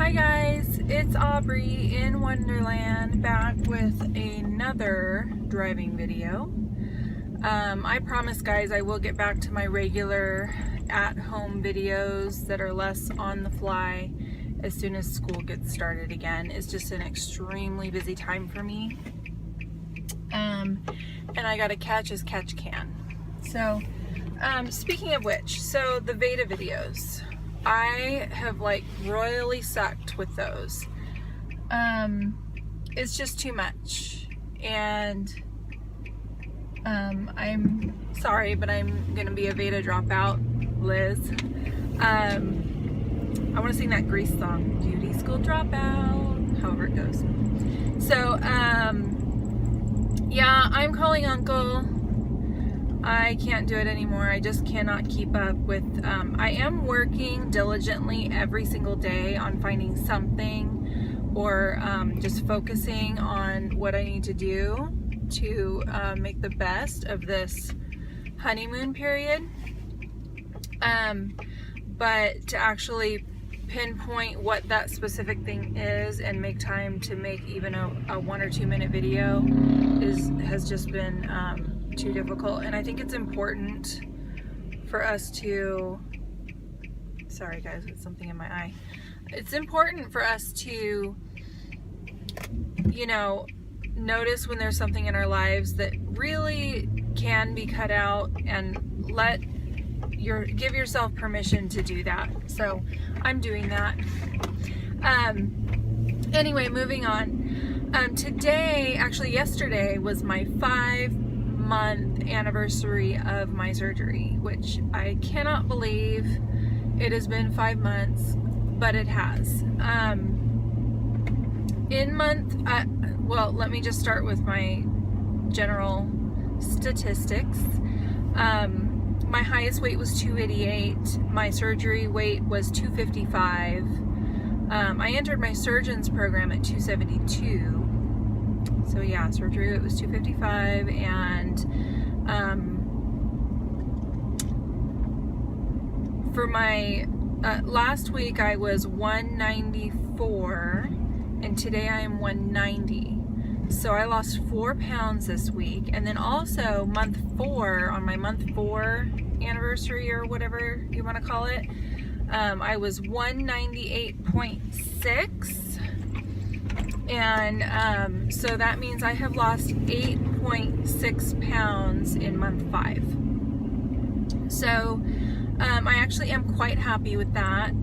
Hi guys, it's Aubrey in Wonderland, back with another driving video. I promise guys I will get back to my regular at-home videos that are less on the fly as soon as school gets started again. It's just an extremely busy time for me. And I gotta catch as catch can. So, speaking of which, so the Veda videos. I have like royally sucked with those. It's just too much, and I'm sorry, but I'm gonna be a Veda dropout, Liz. I want to sing that Grease song, Beauty School Dropout, however it goes. So yeah, I'm calling Uncle. I can't do it anymore. I just cannot keep up with, I am working diligently every single day on finding something or just focusing on what I need to do to make the best of this honeymoon period. But to actually pinpoint what that specific thing is and make time to make even a 1 or 2 minute video has just been too difficult. And I think it's important for us to, sorry guys, it's something in my eye. It's important for us to, you know, notice when there's something in our lives that really can be cut out, and give yourself permission to do that. So I'm doing that. Anyway, moving on. Today, actually yesterday, was my 5-month anniversary of my surgery, which I cannot believe it has been 5 months, but it has. Well, let me just start with my general statistics. My highest weight was 288. My surgery weight was 255. I entered my surgeon's program at 272. So yeah, surgery weight was 255, and for my last week I was 194, and today I am 190. So I lost 4 pounds this week. And then also on my month 4 anniversary, or whatever you want to call it, I was 198.6. And so that means I have lost 8.6 pounds in month 5. So I actually am quite happy with that.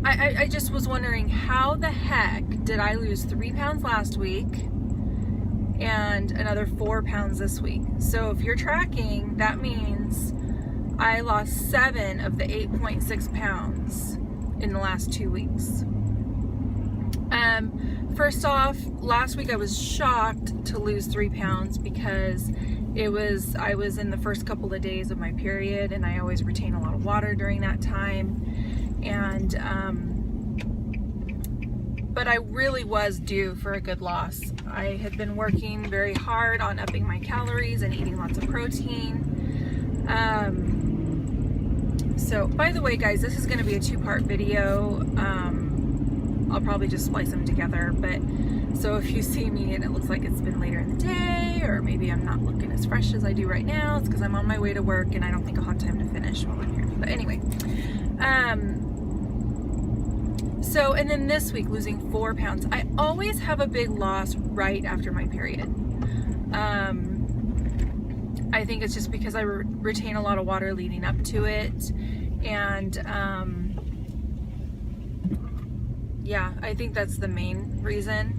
I just was wondering, how the heck did I lose 3 pounds last week and another 4 pounds this week? So if you're tracking, that means I lost 7 of the 8.6 pounds in the last 2 weeks. First off, last week I was shocked to lose 3 pounds because I was in the first couple of days of my period, and I always retain a lot of water during that time. And but I really was due for a good loss. I had been working very hard on upping my calories and eating lots of protein. So by the way guys, this is going to be a 2-part video. I'll probably just splice them together, but so if you see me and it looks like it's been later in the day, or maybe I'm not looking as fresh as I do right now, it's because I'm on my way to work and I don't think I'll have time to finish while I'm here. But anyway, so, and then this week, losing 4 pounds. I always have a big loss right after my period. I think it's just because I retain a lot of water leading up to it. And, yeah, I think that's the main reason.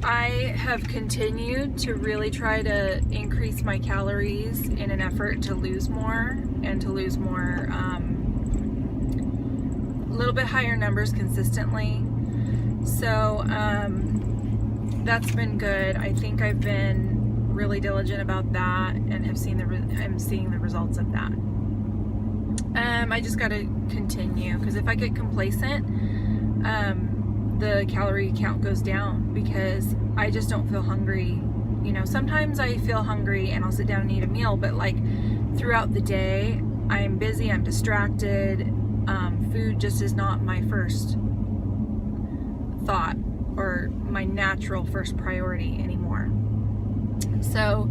I have continued to really try to increase my calories in an effort to lose more, and to lose more, a little bit higher numbers consistently. So that's been good. I think I've been really diligent about that, and I'm seeing the results of that. I just got to continue, because if I get complacent, the calorie count goes down, because I just don't feel hungry You know, sometimes I feel hungry and I'll sit down and eat a meal, but like throughout the day, I'm busy, I'm distracted. Food just is not my first thought or my natural first priority anymore. So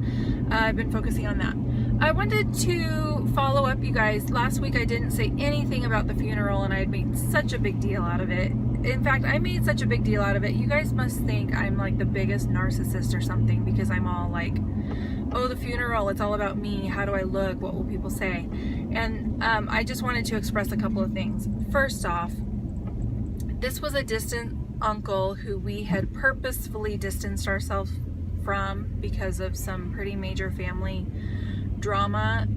I've been focusing on that. I wanted to follow up, you guys. Last week I didn't say anything about the funeral, and I had made such a big deal out of it. In fact, I made such a big deal out of it. You guys must think I'm like the biggest narcissist or something, because I'm all like, oh, the funeral, it's all about me. How do I look? What will people say? And I just wanted to express a couple of things. First off, this was a distant uncle who we had purposefully distanced ourselves from because of some pretty major family drama.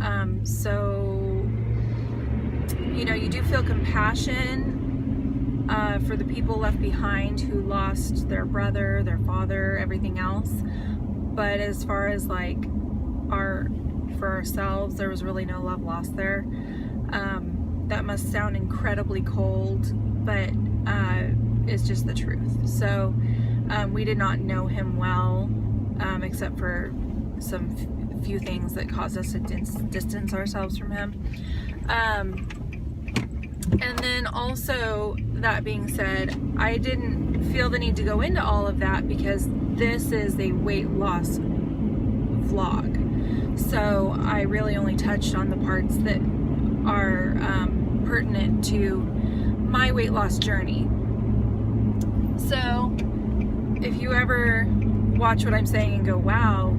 So, you know, you do feel compassion for the people left behind who lost their brother, their father, everything else. But as far as like for ourselves, there was really no love lost there. That must sound incredibly cold, but it's just the truth. So we did not know him well, except for some few things that caused us to distance ourselves from him. And then also, that being said, I didn't feel the need to go into all of that because this is a weight loss vlog. So I really only touched on the parts that are pertinent to my weight loss journey. So if you ever watch what I'm saying and go, wow,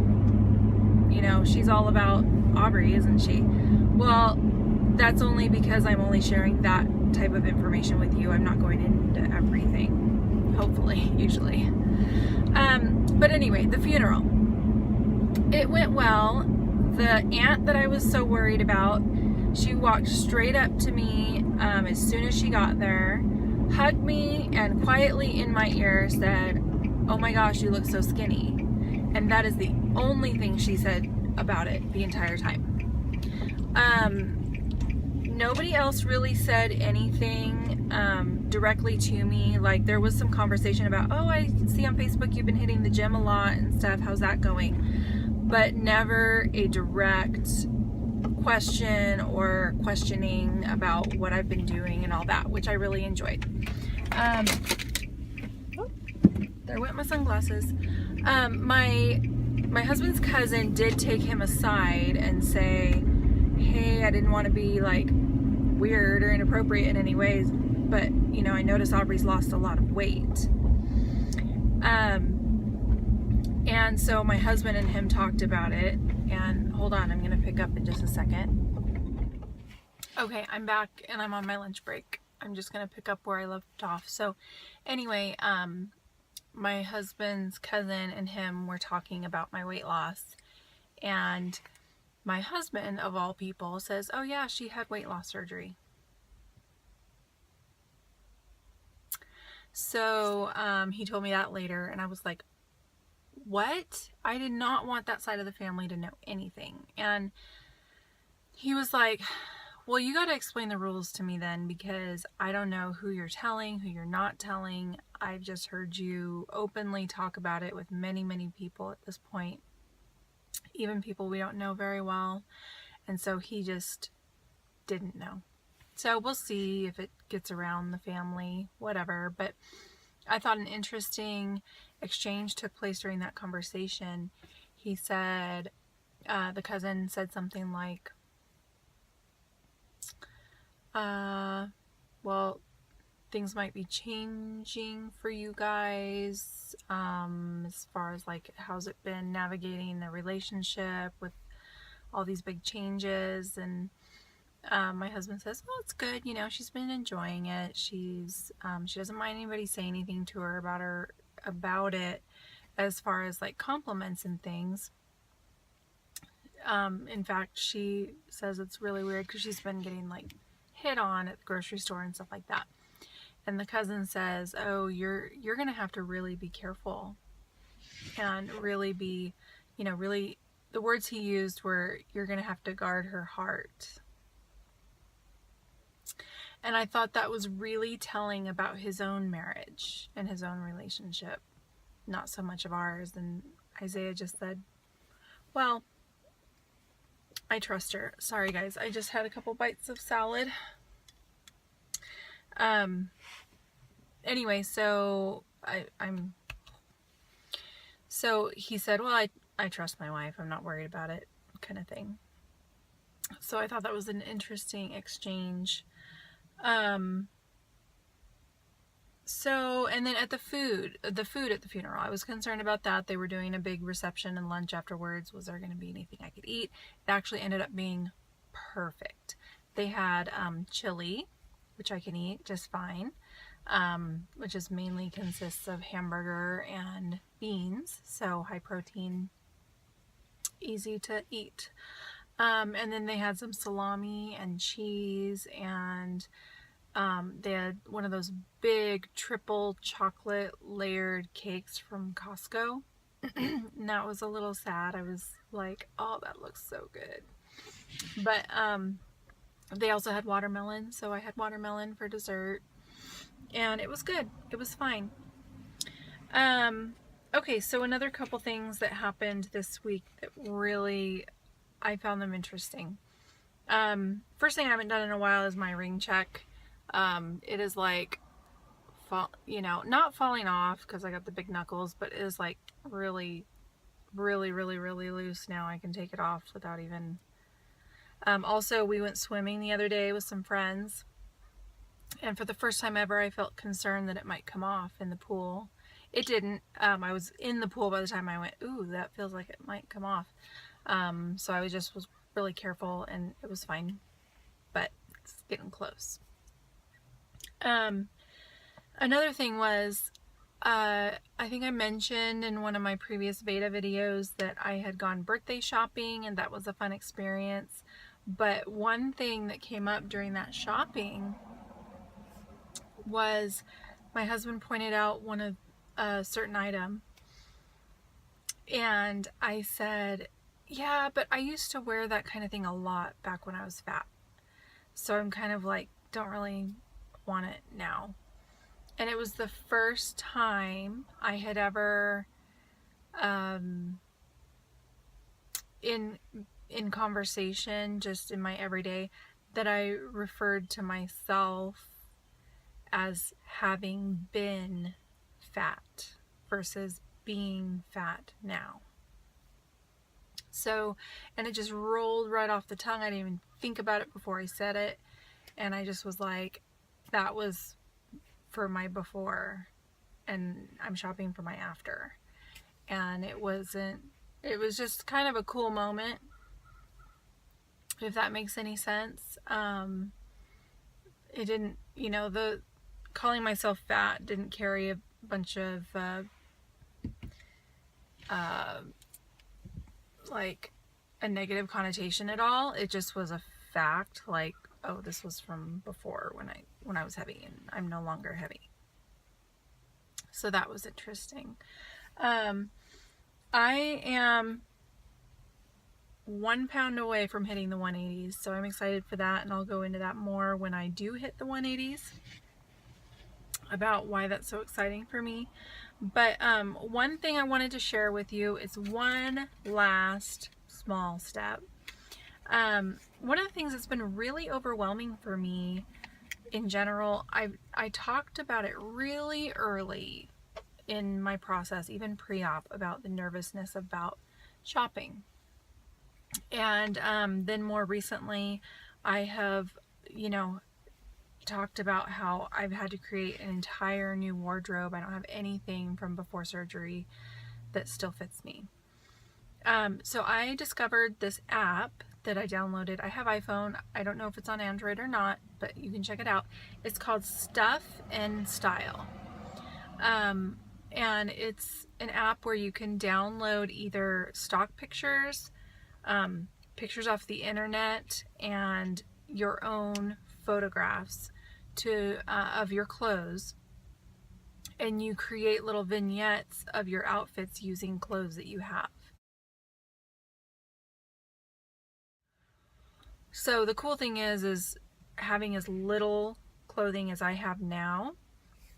you know, she's all about Aubrey, isn't she? Well, that's only because I'm only sharing that type of information with you. I'm not going into everything, hopefully, usually. But anyway, the funeral. It went well. The aunt that I was so worried about, she walked straight up to me as soon as she got there, hugged me, and quietly in my ear said, "Oh my gosh, you look so skinny." And that is the only thing she said about it the entire time. Nobody else really said anything directly to me. Like, there was some conversation about, oh, I see on Facebook you've been hitting the gym a lot and stuff. How's that going? But never a direct question or questioning about what I've been doing and all that, which I really enjoyed. There went my sunglasses. My husband's cousin did take him aside and say, hey, I didn't want to be like weird or inappropriate in any ways, but you know, I noticed Aubrey's lost a lot of weight. And so my husband and him talked about it. And hold on, I'm gonna pick up in just a second. Okay, I'm back and I'm on my lunch break. I'm just gonna pick up where I left off. So anyway, my husband's cousin and him were talking about my weight loss, and my husband, of all people, says, oh yeah, she had weight loss surgery. So he told me that later, and I was like, what? I did not want that side of the family to know anything. And he was like, well, you got to explain the rules to me then, because I don't know who you're telling, who you're not telling. I've just heard you openly talk about it with many, many people at this point, even people we don't know very well. And so he just didn't know. So we'll see if it gets around the family, whatever. But I thought an interesting exchange took place during that conversation. He said, the cousin said something like, well, things might be changing for you guys, as far as like, how's it been navigating the relationship with all these big changes? And my husband says, well, it's good, you know, she's been enjoying it. She doesn't mind anybody saying anything to her about it as far as like compliments and things. In fact, she says it's really weird because she's been getting like hit on at the grocery store and stuff like that. And the cousin says, oh, you're gonna have to really be careful and really be, you know, really, the words he used were, you're gonna have to guard her heart. And I thought that was really telling about his own marriage and his own relationship, not so much of ours. And Isaiah just said, well, I trust her. Sorry guys, I just had a couple bites of salad. Anyway, so so he said, well, I trust my wife. I'm not worried about it, kind of thing. So I thought that was an interesting exchange. So, and then at the food at the funeral, I was concerned about that. They were doing a big reception and lunch afterwards. Was there going to be anything I could eat? It actually ended up being perfect. They had chili, which I can eat just fine, which is mainly consists of hamburger and beans, so high protein, easy to eat. And then they had some salami and cheese, and they had one of those big triple chocolate layered cakes from Costco. And that was a little sad. I was like, oh, that looks so good. But they also had watermelon, so I had watermelon for dessert. And it was good. It was fine. Okay, so another couple things that happened this week that really, I found them interesting. First thing I haven't done in a while is my ring check. It is like, not falling off because I got the big knuckles, but it is like really, really, really, really loose now. I can take it off without even... Also, we went swimming the other day with some friends, and for the first time ever, I felt concerned that it might come off in the pool. It didn't. I was in the pool by the time I went, ooh, that feels like it might come off. So I was really careful, and it was fine, but it's getting close. Another thing was, I think I mentioned in one of my previous beta videos that I had gone birthday shopping, and that was a fun experience. But one thing that came up during that shopping was my husband pointed out a certain item, and I said, yeah, but I used to wear that kind of thing a lot back when I was fat, so I'm kind of like, don't really want it now. And it was the first time I had ever in conversation, just in my everyday, that I referred to myself as having been fat versus being fat now. So, and it just rolled right off the tongue. I didn't even think about it before I said it. And I just was like, that was for my before, and I'm shopping for my after. And it was just kind of a cool moment, if that makes any sense. It didn't, the calling myself fat didn't carry a bunch of like a negative connotation at all. It just was a fact, like, oh, this was from before when I was heavy, and I'm no longer heavy. So that was interesting. I am 1 pound away from hitting the 180s, so I'm excited for that, and I'll go into that more when I do hit the 180s, about why that's so exciting for me. But one thing I wanted to share with you is one last small step. One of the things that's been really overwhelming for me in general, I talked about it really early in my process, even pre-op, about the nervousness about shopping. And then more recently, I have, talked about how I've had to create an entire new wardrobe. I don't have anything from before surgery that still fits me. So I discovered this app that I downloaded. I have iPhone. I don't know if it's on Android or not, but you can check it out. It's called Stuff and Style. And it's an app where you can download either stock pictures, pictures off the internet, and your own photographs of your clothes, and you create little vignettes of your outfits using clothes that you have. So the cool thing is having as little clothing as I have now,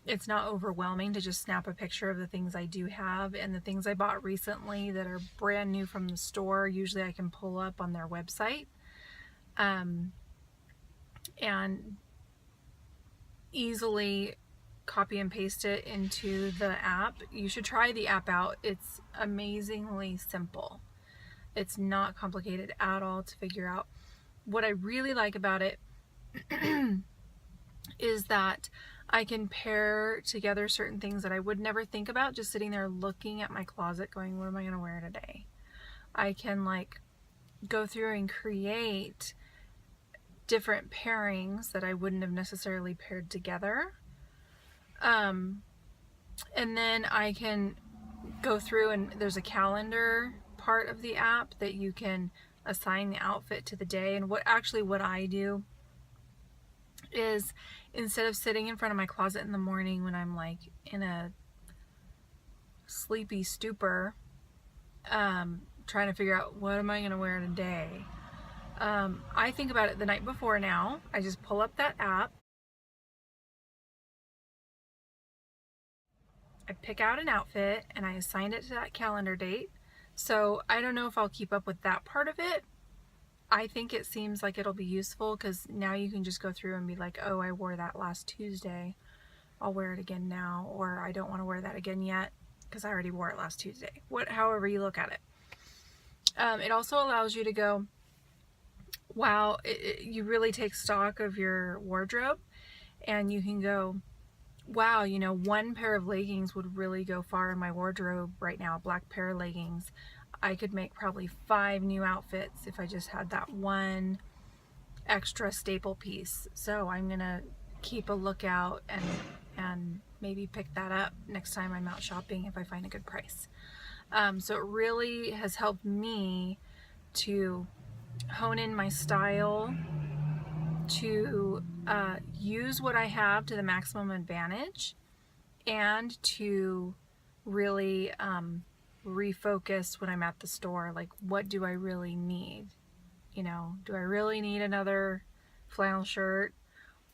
it's not overwhelming to just snap a picture of the things I do have, and the things I bought recently that are brand new from the store, usually I can pull up on their website and easily copy and paste it into the app. You should try the app out. It's amazingly simple. It's not complicated at all to figure out. What I really like about it is that I can pair together certain things that I would never think about just sitting there looking at my closet going, what am I going to wear today? I can like go through and create different pairings that I wouldn't have necessarily paired together. And then I can go through, and there's a calendar part of the app that you can assign the outfit to the day. And what I do is, instead of sitting in front of my closet in the morning when I'm like in a sleepy stupor, trying to figure out what am I going to wear today, I think about it the night before now. I just pull up that app, I pick out an outfit, and I assign it to that calendar date. So I don't know if I'll keep up with that part of it. I think it seems like it'll be useful, because now you can just go through and be like, oh, I wore that last Tuesday, I'll wear it again now, or I don't want to wear that again yet because I already wore it last Tuesday. However you look at it. It also allows you to go, wow, you really take stock of your wardrobe, and you can go, wow, you know, one pair of leggings would really go far in my wardrobe right now, black pair of leggings. I could make probably 5 new outfits if I just had that one extra staple piece. So I'm gonna keep a lookout and maybe pick that up next time I'm out shopping if I find a good price. So it really has helped me to hone in my style, to use what I have to the maximum advantage, and to really refocus when I'm at the store. Like, what do I really need? You know, do I really need another flannel shirt,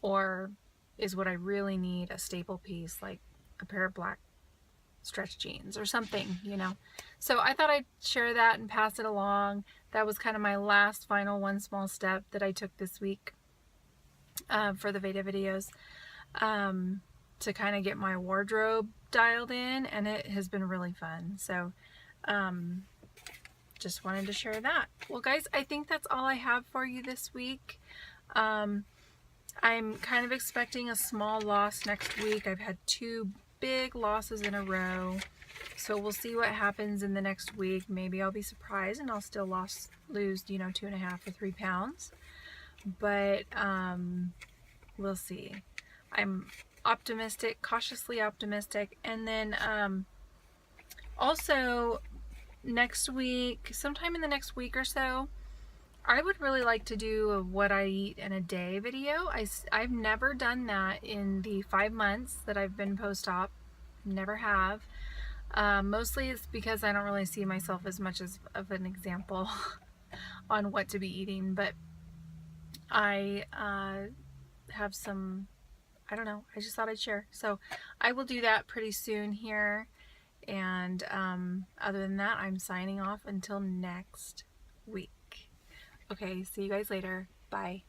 or is what I really need a staple piece, like a pair of black stretch jeans or something, you know? So I thought I'd share that and pass it along. That was kind of my last final one small step that I took this week for the Veda videos, to kind of get my wardrobe dialed in, and it has been really fun. So just wanted to share that. Well, guys, I think that's all I have for you this week. I'm kind of expecting a small loss next week. I've had 2 big losses in a row, so we'll see what happens in the next week. Maybe I'll be surprised and I'll still lose, you know, 2.5 or 3 pounds, but we'll see. I'm optimistic, cautiously optimistic. And then also next week, sometime in the next week or so, I would really like to do a what I eat in a day video. I've never done that in the 5 months that I've been post-op. Never have. Mostly it's because I don't really see myself as much of an example on what to be eating, but I have some, I don't know, I just thought I'd share. So I will do that pretty soon here. And other than that, I'm signing off until next week. Okay, see you guys later. Bye.